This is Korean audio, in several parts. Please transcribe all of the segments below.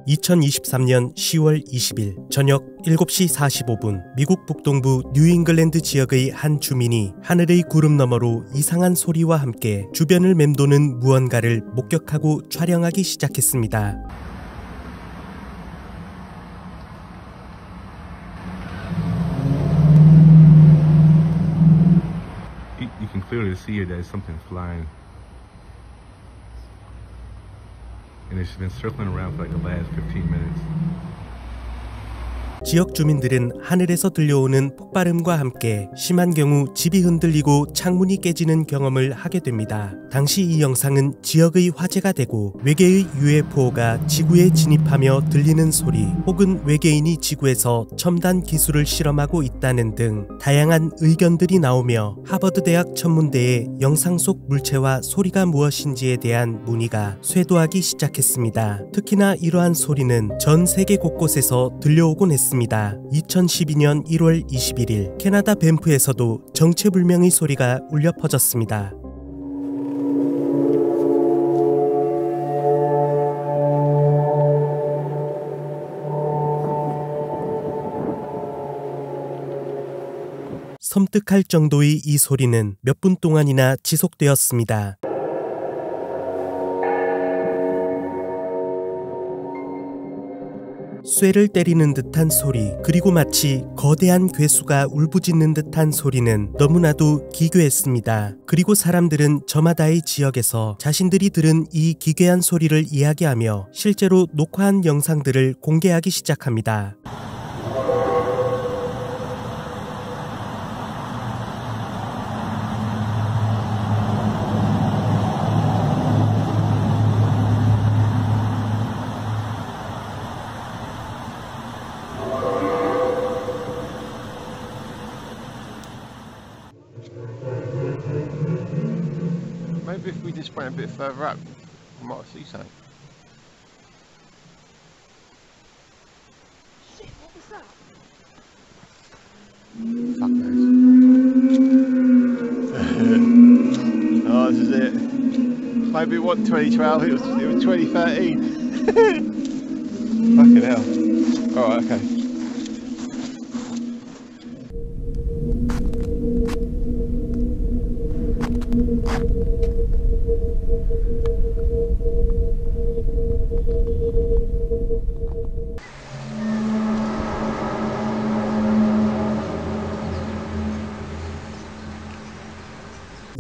(2023년 10월 20일) 저녁 7시 45분 미국 북동부 뉴잉글랜드 지역의 한 주민이 하늘의 구름 너머로 이상한 소리와 함께 주변을 맴도는 무언가를 목격하고 촬영하기 시작했습니다. You can clearly see it as something flying. And it's been circling around for like the last 15 minutes. 지역 주민들은 하늘에서 들려오는 폭발음과 함께 심한 경우 집이 흔들리고 창문이 깨지는 경험을 하게 됩니다. 당시 이 영상은 지역의 화제가 되고 외계의 UFO가 지구에 진입하며 들리는 소리 혹은 외계인이 지구에서 첨단 기술을 실험하고 있다는 등 다양한 의견들이 나오며 하버드대학 천문대에 영상 속 물체와 소리가 무엇인지에 대한 문의가 쇄도하기 시작했습니다. 특히나 이러한 소리는 전 세계 곳곳에서 들려오곤 했습니다. 2012년 1월 21일 캐나다 밴프에서도 정체불명의 소리가 울려 퍼졌습니다. 섬뜩할 정도의 이 소리는 몇 분 동안이나 지속되었습니다. 쇠를 때리는 듯한 소리, 그리고 마치 거대한 괴수가 울부짖는 듯한 소리는 너무나도 기괴했습니다. 그리고 사람들은 저마다의 지역에서 자신들이 들은 이 기괴한 소리를 이야기하며 실제로 녹화한 영상들을 공개하기 시작합니다. Maybe if we just went a bit further up, we might see something. Shit, what was that? Fuck knows. Oh, this is it. Maybe it wasn't 2012, it was 2013. Fucking hell. Alright, okay.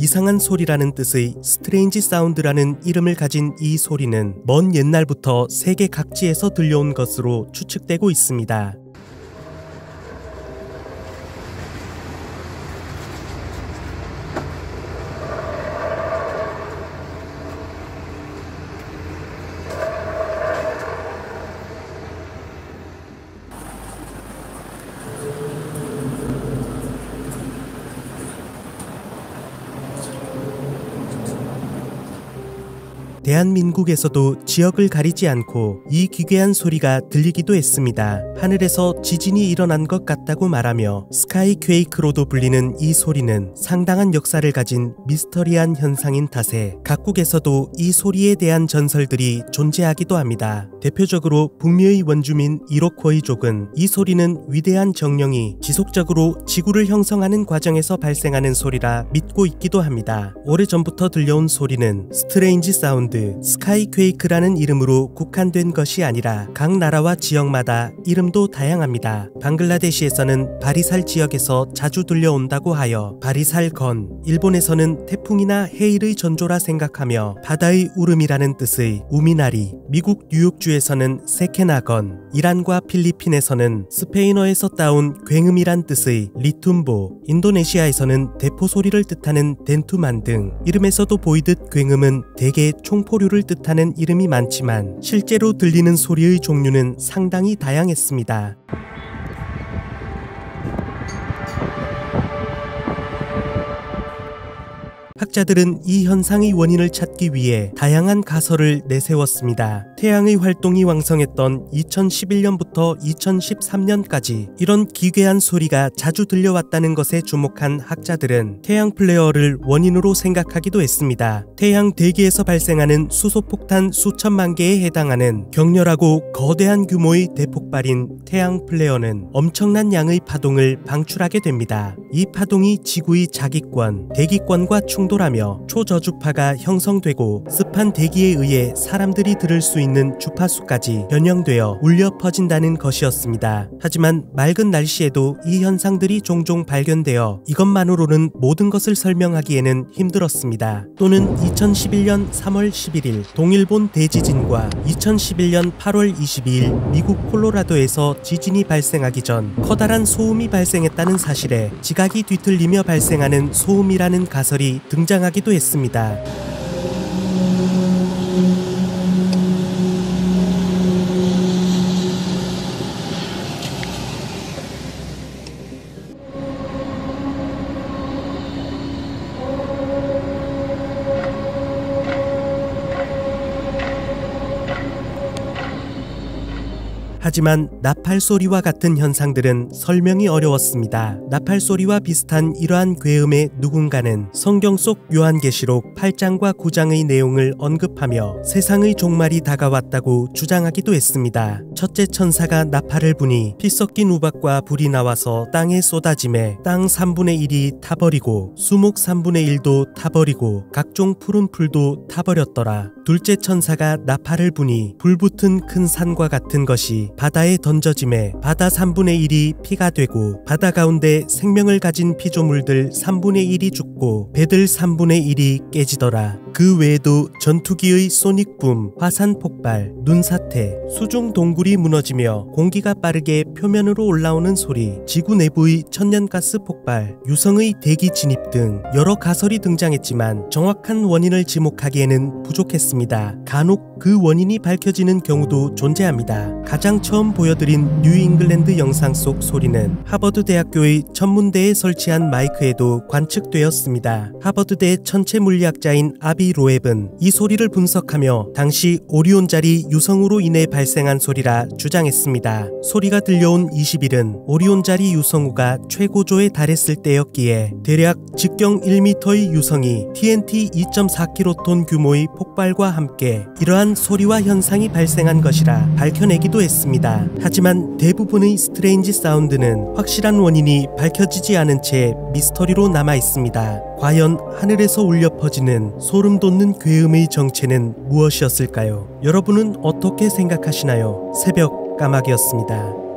이상한 소리라는 뜻의 스트레인지 사운드라는 이름을 가진 이 소리는 먼 옛날부터 세계 각지에서 들려온 것으로 추측되고 있습니다. 대한민국에서도 지역을 가리지 않고 이 기괴한 소리가 들리기도 했습니다. 하늘에서 지진이 일어난 것 같다고 말하며 스카이 퀘이크로도 불리는 이 소리는 상당한 역사를 가진 미스터리한 현상인 탓에 각국에서도 이 소리에 대한 전설들이 존재하기도 합니다. 대표적으로 북미의 원주민 이로코이족은 이 소리는 위대한 정령이 지속적으로 지구를 형성하는 과정에서 발생하는 소리라 믿고 있기도 합니다. 오래전부터 들려온 소리는 스트레인지 사운드, 스카이퀘이크라는 이름으로 국한된 것이 아니라 각 나라와 지역마다 이름도 다양합니다. 방글라데시에서는 바리살 지역에서 자주 들려온다고 하여 바리살건, 일본에서는 태풍이나 해일의 전조라 생각하며 바다의 울음이라는 뜻의 우미나리, 미국 뉴욕주에서는 세케나건, 이란과 필리핀에서는 스페인어에서 따온 굉음이란 뜻의 리툼보, 인도네시아에서는 대포 소리를 뜻하는 덴투만 등 이름에서도 보이듯 굉음은 대개 총포류를 뜻하는 이름이 많지만 실제로 들리는 소리의 종류는 상당히 다양했습니다. 학자들은 이 현상의 원인을 찾기 위해 다양한 가설을 내세웠습니다. 태양의 활동이 왕성했던 2011년부터 2013년까지 이런 기괴한 소리가 자주 들려왔다는 것에 주목한 학자들은 태양 플레어를 원인으로 생각하기도 했습니다. 태양 대기에서 발생하는 수소폭탄 수천만 개에 해당하는 격렬하고 거대한 규모의 대폭발인 태양 플레어는 엄청난 양의 파동을 방출하게 됩니다. 이 파동이 지구의 자기권, 대기권과 충돌하며 초저주파가 형성되고 습한 대기에 의해 사람들이 들을 수 있는 주파수까지 변형되어 울려 퍼진다는 것이었습니다. 하지만 맑은 날씨에도 이 현상들이 종종 발견되어 이것만으로는 모든 것을 설명하기에는 힘들었습니다. 또는 2011년 3월 11일 동일본 대지진과 2011년 8월 22일 미국 콜로라도에서 지진이 발생하기 전 커다란 소음이 발생했다는 사실에 지각이 뒤틀리며 발생하는 소음이라는 가설이 등장하기도 했습니다. 하지만 나팔 소리와 같은 현상들은 설명이 어려웠습니다. 나팔 소리와 비슷한 이러한 괴음의 누군가는 성경 속 요한계시록 8장과 9장의 내용을 언급하며 세상의 종말이 다가왔다고 주장하기도 했습니다. 첫째 천사가 나팔을 부니 피 섞인 우박과 불이 나와서 땅에 쏟아짐에 땅 3분의 1이 타버리고 수목 3분의 1도 타버리고 각종 푸른 풀도 타버렸더라. 둘째 천사가 나팔을 부니 불붙은 큰 산과 같은 것이 바다에 던져짐에 바다 3분의 1이 피가 되고 바다 가운데 생명을 가진 피조물들 3분의 1이 죽고 배들 3분의 1이 깨지더라. 그 외에도 전투기의 소닉붐, 화산 폭발, 눈사태, 수중 동굴이 무너지며 공기가 빠르게 표면으로 올라오는 소리, 지구 내부의 천연가스 폭발, 유성의 대기 진입 등 여러 가설이 등장했지만 정확한 원인을 지목하기에는 부족했습니다. 간혹 그 원인이 밝혀지는 경우도 존재합니다. 가장 처음 보여드린 뉴잉글랜드 영상 속 소리는 하버드 대학교의 천문대에 설치한 마이크에도 관측되었습니다. 하버드대 천체 물리학자인 아비 로앱은 이 소리를 분석하며 당시 오리온자리 유성우로 인해 발생한 소리라 주장했습니다. 소리가 들려온 20일은 오리온자리 유성우가 최고조에 달했을 때였기에 대략 직경 1m의 유성이 TNT 2.4킬로톤 규모의 폭발과 함께 이러한 소리와 현상이 발생한 것이라 밝혀내기도 했습니다. 하지만 대부분의 스트레인지 사운드는 확실한 원인이 밝혀지지 않은 채 미스터리로 남아 있습니다. 과연 하늘에서 울려 퍼지는 소름 돋는 괴음의 정체는 무엇이었을까요? 여러분은 어떻게 생각하시나요? 새벽 까마귀였습니다.